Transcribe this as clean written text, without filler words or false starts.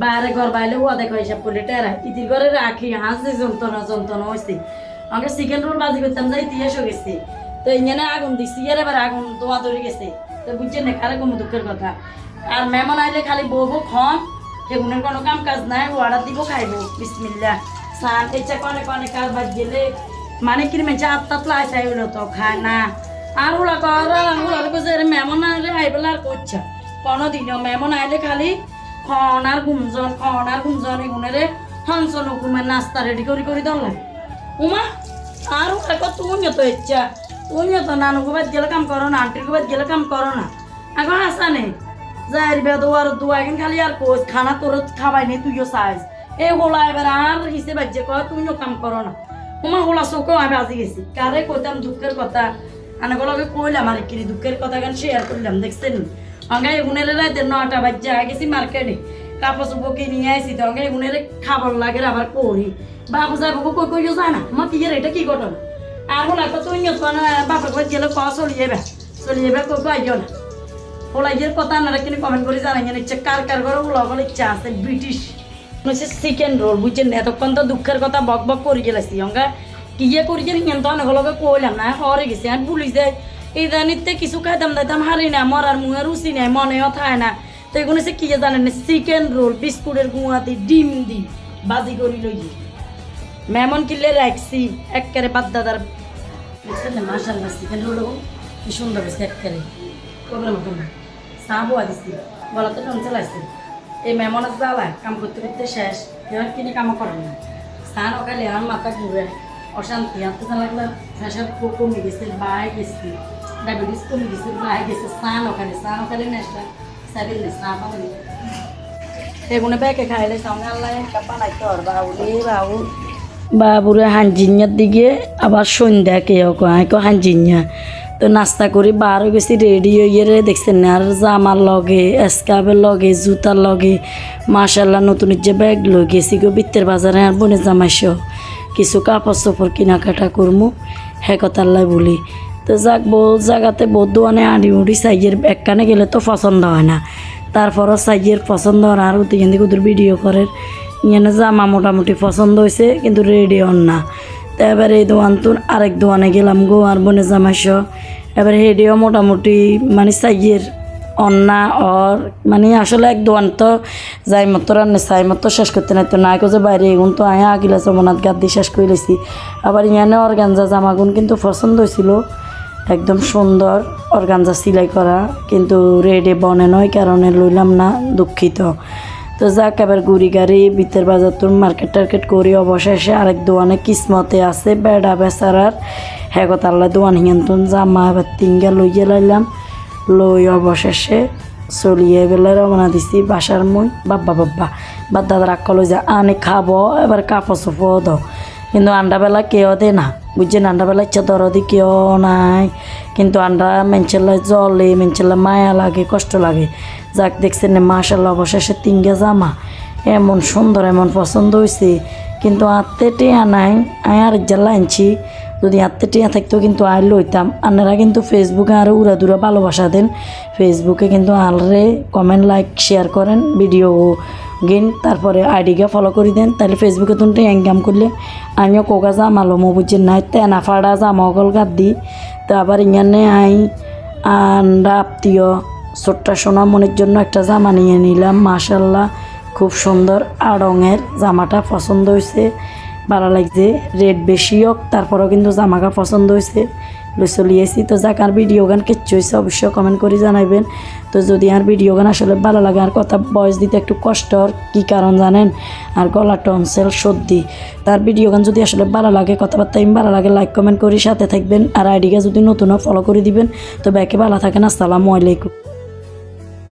বাইরে ঘর বাইলে হুয়া দেখো হিসাব করলে টেরা ইতির ঘরে রাখি হাসি যন্ত্রণা হয়েছে আমাকে চিকেন রোল বাজি করতাম যাই ইতিহাস গেছে তো এখানে আগুন দিচ্ছি এবার আগুন দোয়া ধরে গেছে তো বুঝছেন না কারে কোনো দুঃখের কথা আর মেমন আইলে খালি বউ খন সেগুনের কোনো কাম কাজ নাই অর্ডার দিব খাইব বিসমিল্লা সান ইচ্ছা কনে কনে কাজ বাজ গেলে মানে কি মেচে আত্মাত লাই চাই হলো তো খায় না আর হুলা কর মেমন আইলে আইবেলা আর করছে কোনোদিনও মেমন আইলে খালি খন আর গুমজন এগুনের হনসন হুকুমের নাস্তা রেডি করি দলে উমা আর তুমিও তো ইচ্ছা তুমিও তো নানুকে বাদ গেলে কাম করো না আন্টির বাদ গেলে কাম করো না এখন আসা নেই যাই বেদোয়ার দোয়া এখন খালি আর কোচ খানা তোর খাবাই নেই তুইও চাইস এই হোলা এবার আর হিসেবে বাজ্যে কর তুমিও কাম করো না উমা হোলা চোখেও আমি বাজি গেছি কারে কইতাম দুঃখের কথা আনাগুলোকে কইলাম আর কি দুঃখের কথা কেন শেয়ার করলাম দেখছেন অঙ্গে এগুনের রাতে 9টা বাজে গেছি মার্কেটে কাপড় চোপড় কিনে আইসি তো অঙ্গে এগুনের খাবার লাগে আবার করি বাবু যাবো কইও যায় না মা কি এটা কি ঘটনা আর হোলা তো তুই বাপের ঘর গেলে চলিয়ে কই আইও না হোলাইয়ের কথা আপনারা কিনে কমেন্ট করে জানাই ইচ্ছা কার ঘরে ওলা ইচ্ছা আছে ব্রিটিশ হচ্ছে চিকেন রোল বুঝছেন না এতক্ষণ তো দুঃখের কথা বক করে গেলাছি অঙ্গা কিয়ে করি যে তো অনেকগুলোকে কইলাম না হরে গেছি আর ভুলি যায় এই দানিতে কিছু খাইতাম দাইতাম হারি না মরার মুখে রুচি নেই মনেও থায় না তো এগুলো সে কি জানেন চিকেন রোল বিস্কুটের গুঁয়াতে ডিম দি বাজি করি লই মেমন কিনলে রাখছি একবারে বাদ দাদার দেখছেন না মাশাআল্লাহ চিকেন রোল কি সুন্দর হয়েছে একবারে প্রবলেম হতো না চা বোয়া দিছি গলাতে টন চালাইছে এই মেমনের জ্বালা কাম করতে শেষ এবার কিনে কামও করেন না স্নান ওখানে আমার মাথা ঘুরে অশান্তি হাতে লাগলে প্রেশার কমে গেছে বাই গেছি ডায়াবেটিস কমে গেছে বাই গেছে স্নান ওখানে নেশা সাইকেল চা পাবো এগুলো ব্যাগে খাইলে সামনে আল্লাহ একটা বানাইতে আর বাবুরে হাঞ্জিনিয়ার দিকে আবার সন্ধ্যা কেউ কয় হাঞ্জিনিয়া তো নাস্তা করি বার হয়ে গেছি রেডি হয়ে দেখছেন না আর জামার লগে স্কার্ফের লগে জুতার লগে মাশাল্লাহ নতুন যে ব্যাগ লই গেছি গো বিত্তের বাজারে আর বোনের জামাইসহ কিছু কাপড় চোপড় কেনাকাটা করবো হ্যাঁ কথাল্লাই বলি তো যাক বহুত জায়গাতে বহুত দোয়ানে আড়ি উড়ি সাইজের একখানে গেলে তো পছন্দ হয় না তারপরও সাইজের পছন্দ হয় আর ওদিকে কুদুর ভিডিও করেন ইয়ানে জামা মোটামুটি পছন্দ হয়েছে কিন্তু রেডি হন না তো এবার এই দোয়ান তো আরেক দোয়ানে গেলাম গো আর বোনের জামাইসহ এবার হেডিও মোটামুটি মানে সাইজের অন্না ওর মানে আসলে এক দোয়ান তো যাই মতো রান্নে চাই মতো শেষ করতে নাই তো নাই যে বাইরে এগুন তো আয়া আগিলা চমনাথ গাদ দিয়ে শেষ করে লেছি আবার ইয়ানে অর্গানজা জামাগুন কিন্তু পছন্দ হয়েছিল একদম সুন্দর অর্গানজা সিলাই করা কিন্তু রেডে বনে নয় কারণে লইলাম না দুঃখিত তো যাক এবার গুড়ি গাড়ি ভিতর বাজার তোর মার্কেট টার্কেট করি অবশেষে আরেক দোয়ানে কিসমতে আছে বেড়া বেচারার হ্যাঁ কথা আল্লাহ দোয়ান হিয়ান্তন জামা এবার তিনগা লইয়ে লাইলাম লই অবশেষে চলিয়ে বেলা রওনা দিছি বাসার মই বাব্বা বা দাদার আক্কল যা আনে খাবো এবার কাপড় চোপড় দাও কিন্তু আন্ডাবেলা কেউ দে না বুঝছেন আন্ডাবেলা ইচ্ছা দরদি কেউ নাই কিন্তু আন্ডা মেনচেল্লা জলে মেনচেল্লা মায়া লাগে কষ্ট লাগে যাক দেখছেন না মাশাল্লাহ অবশেষে তিনগা জামা এমন সুন্দর এমন পছন্দ হয়েছে কিন্তু আত্মে টিয়া নাই আমি আর জেলা আনছি যদি আত্মে টিয়া থাকতো কিন্তু আর লইতাম আপনারা কিন্তু ফেসবুকে আরও উড়াদুরা ভালোবাসা দেন ফেসবুকে কিন্তু আলরে কমেন্ট লাইক শেয়ার করেন ভিডিও গিন তারপরে আইডিকে ফলো করে দেন তাহলে ফেসবুকে তুমি ইনকাম করলে আমিও কোকা জামালো মো বুঝছেন নাই তেনা ফাড়া জামা অকল গাদ দিই তো আবার ইয়ানে আই আন্ডা আত্মীয় ছোট্ট সোনা মনের জন্য একটা জামা নিয়ে নিলাম মাশাল্লাহ খুব সুন্দর আড়ঙের জামাটা পছন্দ হয়েছে ভালো লাগছে রেট বেশি হোক তারপরেও কিন্তু জামাটা পছন্দ হয়েছে লই চলিয়েছি তো যাক আর ভিডিও গান কিচ্ছু হয়েছে অবশ্যই কমেন্ট করে জানাবেন তো যদি আর ভিডিও গান আসলে ভালো লাগে আর কথা বয়স দিতে একটু কষ্টর কী কারণ জানেন আর গলা টনসেল সর্দি তার ভিডিও গান যদি আসলে ভালো লাগে কথাবার্তা ভালো লাগে লাইক কমেন্ট করে সাথে থাকবেন আর আইডিকে যদি নতুনও ফলো করে দিবেন তো ব্যাকে ভালো থাকেন আসসালামু আলাইকুম।